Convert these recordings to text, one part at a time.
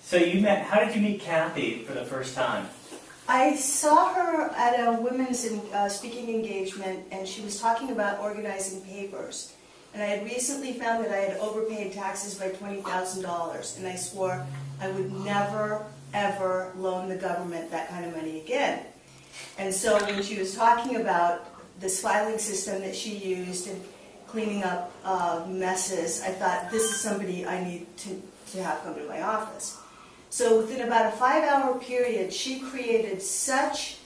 So how did you meet Kathi for the first time? I saw her at a women's speaking engagement, and she was talking about organizing papers. And I had recently found that I had overpaid taxes by $20,000, and I swore I would never, ever loan the government that kind of money again. And so when she was talking about this filing system that she used and cleaning up messes, I thought, this is somebody I need to have come to my office. So within about a 5-hour period, she created such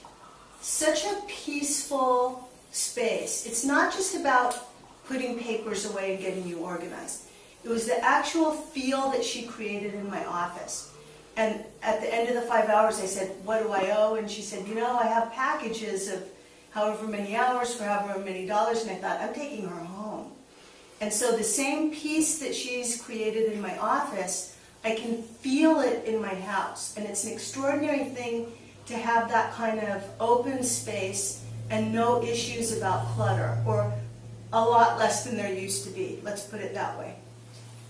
a peaceful space. It's not just about putting papers away and getting you organized. It was the actual feel that she created in my office. And at the end of the 5 hours, I said, what do I owe? And she said, you know, I have packages of however many hours for however many dollars. And I thought, I'm taking her home. And so the same peace that she's created in my office, I can feel it in my house. And it's an extraordinary thing to have that kind of open space and no issues about clutter, or a lot less than there used to be. Let's put it that way.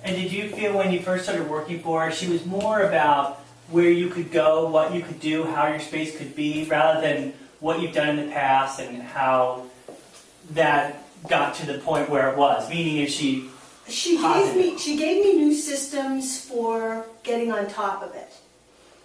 And did you feel when you first started working for her, she was more about where you could go, what you could do, how your space could be, rather than what you've done in the past and how that got to the point where it was? Meaning, is she She gave me new systems for getting on top of it.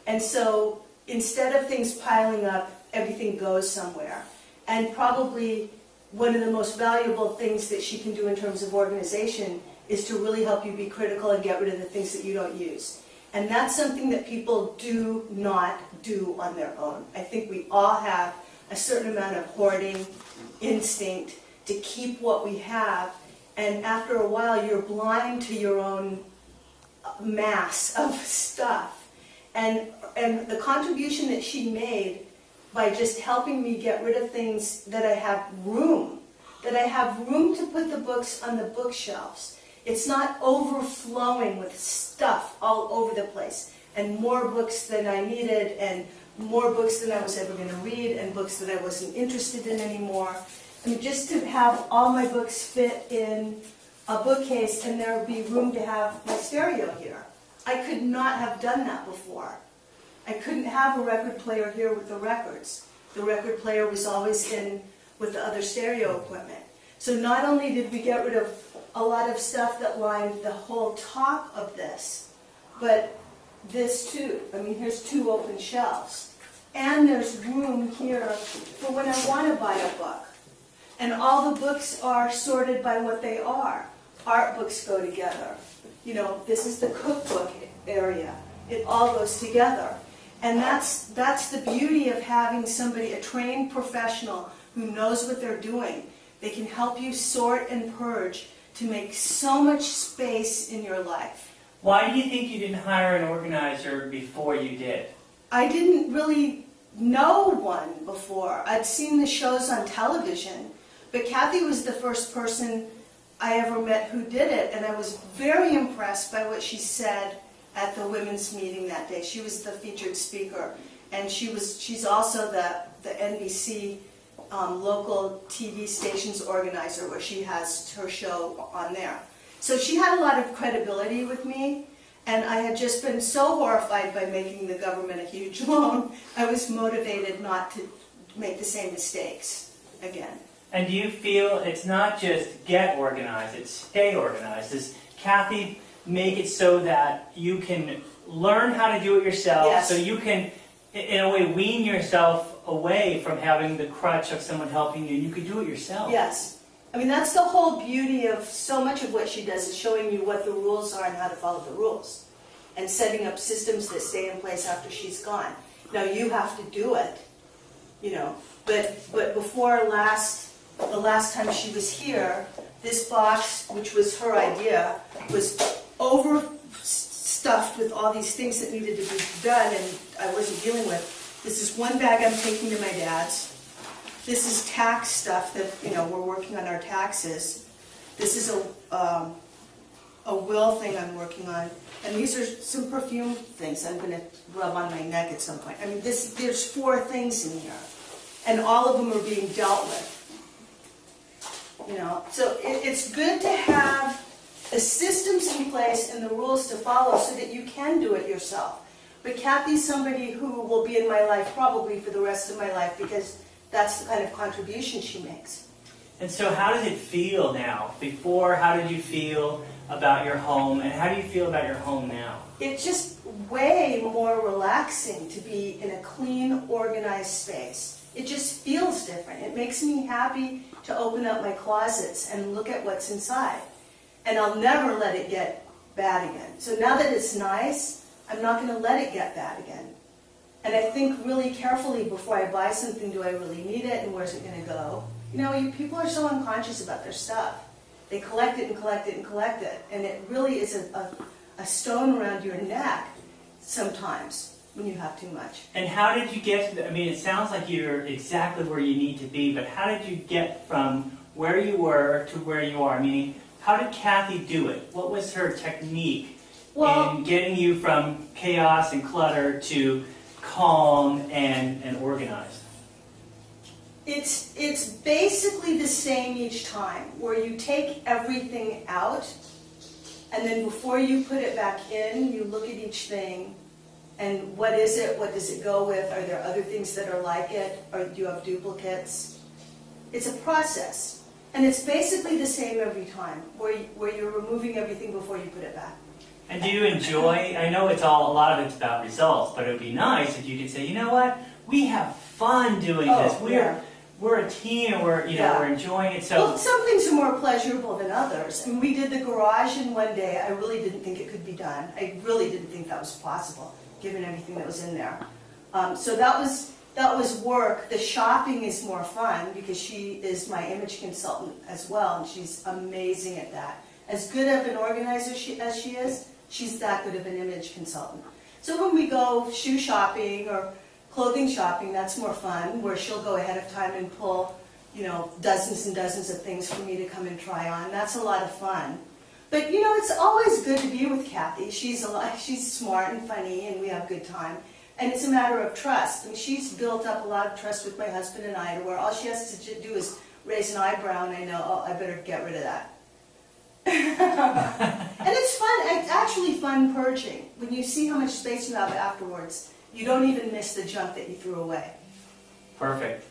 And so instead of things piling up, everything goes somewhere. And probably one of the most valuable things that she can do in terms of organization is to really help you be critical and get rid of the things that you don't use. And that's something that people do not do on their own. I think we all have a certain amount of hoarding instinct to keep what we have. And after a while, you're blind to your own mass of stuff. And the contribution that she made by just helping me get rid of things that I have room to put the books on the bookshelves. It's not overflowing with stuff all over the place. And more books than I needed, and more books than I was ever going to read, and books that I wasn't interested in anymore. I mean, just to have all my books fit in a bookcase and there would be room to have my stereo here. I could not have done that before. I couldn't have a record player here with the records. The record player was always in with the other stereo equipment. So not only did we get rid of a lot of stuff that lined the whole top of this, but this too. I mean, here's 2 open shelves. And there's room here for when I want to buy a book. And all the books are sorted by what they are. Art books go together. You know, this is the cookbook area. It all goes together. And that's the beauty of having somebody, a trained professional who knows what they're doing. They can help you sort and purge to make so much space in your life. Why do you think you didn't hire an organizer before you did? I didn't really know one before. I'd seen the shows on television, but Kathi was the first person I ever met who did it, and I was very impressed by what she said at the women's meeting that day. She was the featured speaker, and she's also the NBC local TV stations organizer, where she has her show on there. So she had a lot of credibility with me, and I had just been so horrified by making the government a huge loan, I was motivated not to make the same mistakes again. And do you feel it's not just get organized, it's stay organized? Does Kathi make it so that you can learn how to do it yourself, yes, so you can, in a way, wean yourself away from having the crutch of someone helping you? You can do it yourself. Yes. I mean, that's the whole beauty of so much of what she does, is showing you what the rules are and how to follow the rules, and setting up systems that stay in place after she's gone. Now, you have to do it, you know, but before the last time she was here, this box, which was her idea, was overstuffed with all these things that needed to be done and I wasn't dealing with. This is one bag I'm taking to my dad's. This is tax stuff that, you know, we're working on our taxes. This is a will thing I'm working on. And these are some perfume things I'm going to rub on my neck at some point. I mean, there's 4 things in here. And all of them are being dealt with. You know, so it's good to have the systems in place and the rules to follow so that you can do it yourself. But Kathy's somebody who will be in my life probably for the rest of my life because that's the kind of contribution she makes. And so how does it feel now? Before, how did you feel about your home, and how do you feel about your home now? It's just way more relaxing to be in a clean, organized space. It just feels different. It makes me happy to open up my closets and look at what's inside. And I'll never let it get bad again. So now that it's nice, I'm not going to let it get bad again. And I think really carefully before I buy something, do I really need it and where's it going to go? You know, people are so unconscious about their stuff. They collect it and collect it and collect it. And it really is a stone around your neck sometimes when you have too much. And how did you get to, I mean, it sounds like you're exactly where you need to be, but how did you get from where you were to where you are? Meaning, how did Kathi do it? What was her technique in getting you from chaos and clutter to calm and organized? It's basically the same each time, where you take everything out, and then before you put it back in, you look at each thing, and what is it? What does it go with? Are there other things that are like it? Or do you have duplicates? It's a process, and it's basically the same every time, where you're removing everything before you put it back. And do you enjoy, I know a lot of it's about results, but it would be nice if you could say, you know what, we have fun doing this. We're a team, and we're enjoying it. So well, some things are more pleasurable than others. I mean, we did the garage in one day. I really didn't think it could be done. I really didn't think that was possible, given everything that was in there. So that was work. The shopping is more fun because she is my image consultant as well, and she's amazing at that. As good of an organizer as she is, she's that good of an image consultant. So when we go shoe shopping or clothing shopping, that's more fun, where she'll go ahead of time and pull, dozens and dozens of things for me to come and try on. That's a lot of fun. But it's always good to be with Kathi. She's smart and funny, and we have a good time. And it's a matter of trust. I mean, she's built up a lot of trust with my husband and I, to where all she has to do is raise an eyebrow, and I know, oh, I better get rid of that. And it's fun. It's actually fun purging. When you see how much space you have afterwards, you don't even miss the junk that you threw away. perfect.